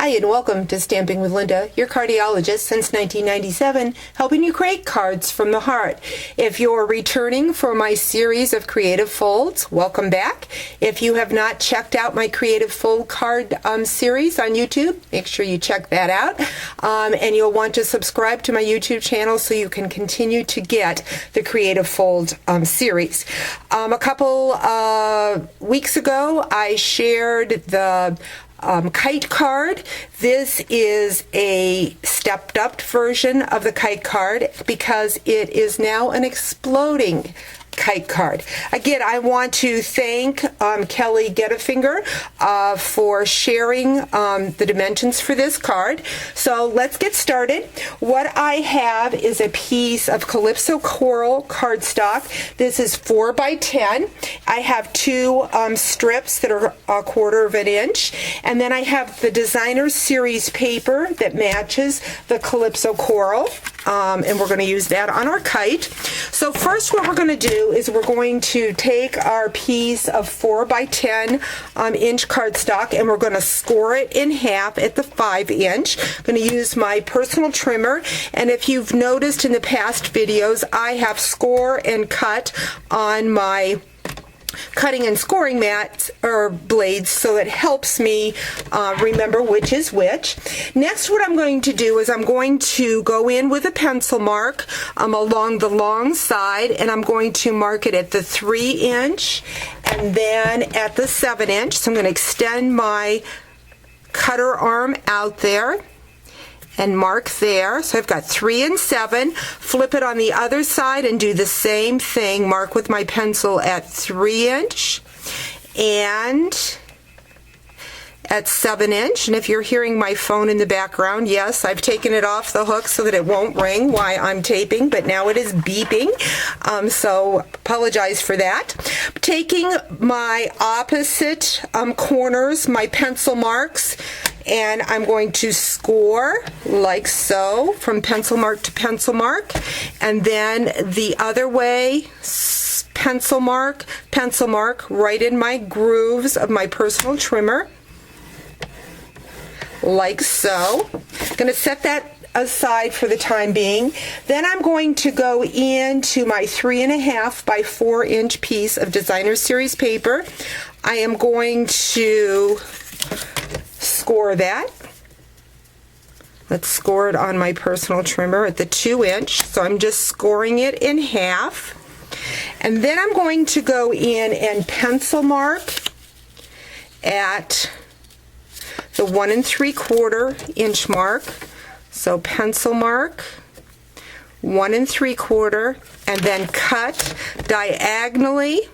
Hi, and welcome to Stamping with Linda, your cardiologist since 1997, helping you create cards from the heart. If you're returning for my series of creative folds, welcome back. If you have not checked out my creative fold card series on YouTube, make sure you check that out. And you'll want to subscribe to my YouTube channel so you can continue to get the creative fold series. A couple weeks ago, I shared the kite card. This is a stepped up version of the kite card because it is now an exploding kite card. Again, I want to thank Kelly Gettifinger for sharing the dimensions for this card. So let's get started. What I have is a piece of Calypso Coral cardstock. This is 4 by 10. I have two strips that are 1/4 of an inch, and then I have the designer series paper that matches the Calypso Coral. And we're going to use that on our kite. So first what we're going to do is we're going to take our piece of 4 by 10 inch cardstock and we're going to score it in half at the 5 inch. I'm going to use my personal trimmer, and if you've noticed in the past videos, I have score and cut on my cutting and scoring mats or blades, so it helps me remember which is which. Next, what I'm going to do is I'm going to go in with a pencil mark along the long side, and I'm going to mark it at the 3 inch and then at the 7 inch. So I'm going to extend my cutter arm out there and mark there. So I've got 3 and 7. Flip it on the other side and do the same thing. Mark with my pencil at 3 inch and at 7 inch. And if you're hearing my phone in the background, yes, I've taken it off the hook so that it won't ring while I'm taping, but now it is beeping. So apologize for that. Taking my opposite corners, my pencil marks, and I'm going to score like so from pencil mark to pencil mark, and then the other way, pencil mark, right in my grooves of my personal trimmer, like so. I'm going to set that aside for the time being. Then I'm going to go into my 3.5 by 4 inch piece of designer series paper. I am going to score that. Let's score it on my personal trimmer at the 2 inch. So I'm just scoring it in half. And then I'm going to go in and pencil mark at the 1 3/4 inch mark. So pencil mark 1 3/4, and then cut diagonally.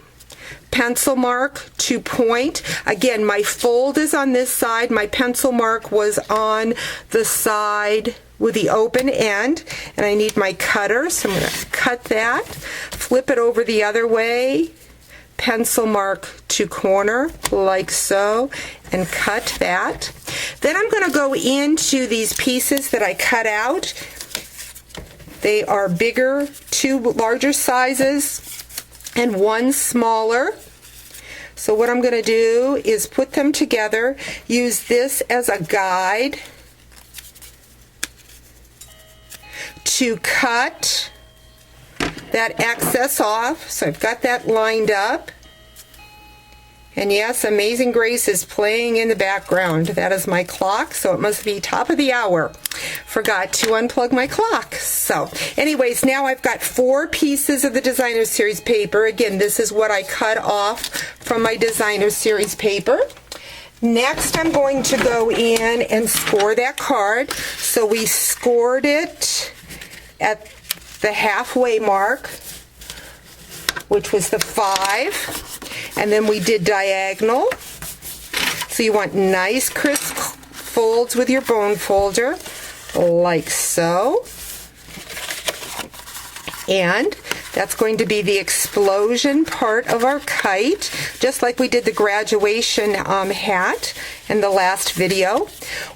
Pencil mark to point. Again, my fold is on this side. My pencil mark was on the side with the open end, and I need my cutter, so I'm going to cut that, flip it over the other way, pencil mark to corner like so, and cut that. Then I'm going to go into these pieces that I cut out. They are bigger, 2 larger sizes and 1 smaller. So what I'm going to do is put them together, use this as a guide to cut that excess off. So I've got that lined up. And yes, Amazing Grace is playing in the background. That is my clock, so it must be top of the hour. Forgot to unplug my clock. So anyways, now I've got 4 pieces of the designer series paper. Again, this is what I cut off from my designer series paper. Next, I'm going to go in and score that card. So we scored it at the halfway mark, which was the 5. And then we did diagonal. So you want nice crisp folds with your bone folder, like so. And that's going to be the explosion part of our kite, just like we did the graduation hat in the last video.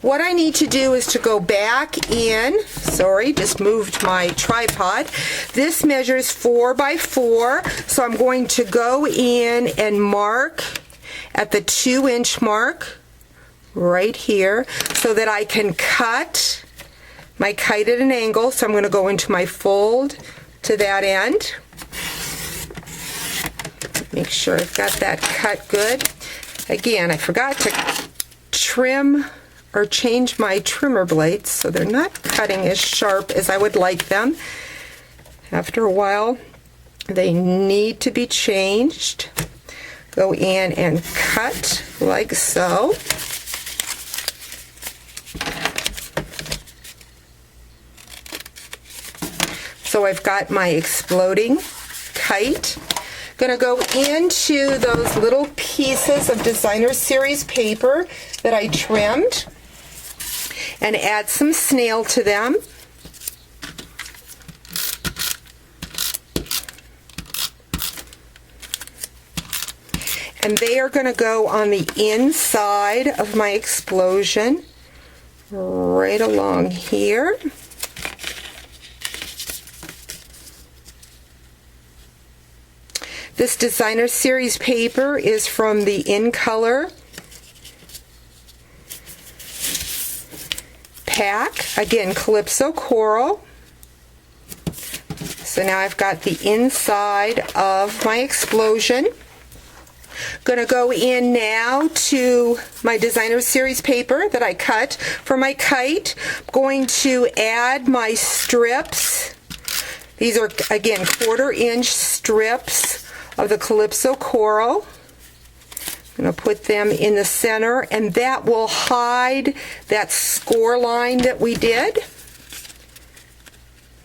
What I need to do is to go back in, sorry, just moved my tripod. This measures 4 by 4, so I'm going to go in and mark at the 2 inch mark right here so that I can cut my kite at an angle. So I'm going to go into my fold to that end. Make sure I've got that cut good. Again, I forgot to trim or change my trimmer blades so they're not cutting as sharp as I would like them. After a while, they need to be changed. Go in and cut like so. So I've got my exploding kite. Gonna go into those little pieces of designer series paper that I trimmed and add some snail to them. And they are going to go on the inside of my explosion, right along here. This designer series paper is from the In Color pack. Again, Calypso Coral. So now I've got the inside of my explosion. Going to go in now to my designer series paper that I cut for my kite. I'm going to add my strips. These are, again, 1/4-inch strips of the Calypso Coral. I'm going to put them in the center, and that will hide that score line that we did.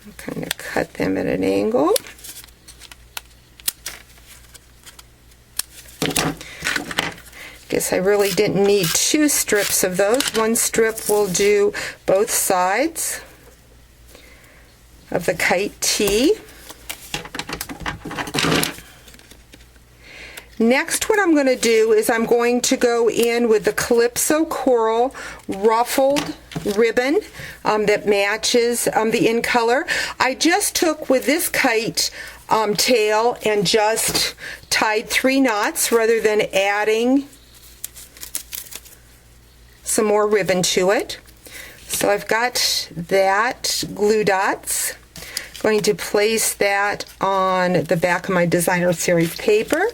I'm kind of cut them at an angle. Guess I really didn't need 2 strips of those. 1 strip will do both sides of the kite tee. Next, what I'm going to do is I'm going to go in with the Calypso Coral ruffled ribbon that matches the In Color. I just took with this kite tail and just tied 3 knots rather than adding some more ribbon to it. So I've got that glue dots. Going to place that on the back of my designer series paper.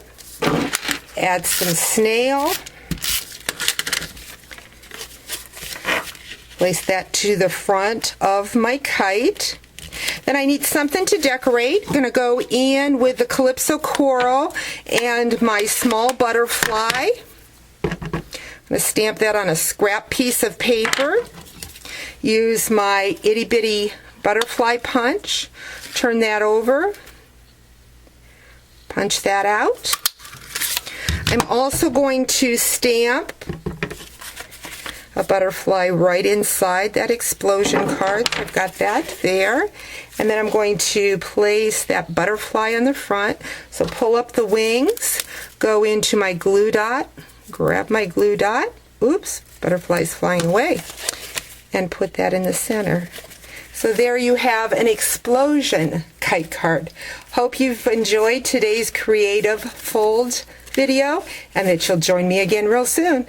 Add some snail. Place that to the front of my kite. Then I need something to decorate. I'm going to go in with the Calypso Coral and my small butterfly. I'm going to stamp that on a scrap piece of paper. Use my itty bitty butterfly punch. Turn that over. Punch that out. I'm also going to stamp a butterfly right inside that explosion card. I've got that there. And then I'm going to place that butterfly on the front. So pull up the wings, go into my glue dot, grab my glue dot, oops, butterfly's flying away, and put that in the center. So there you have an explosion kite card. Hope you've enjoyed today's creative fold video and that you'll join me again real soon.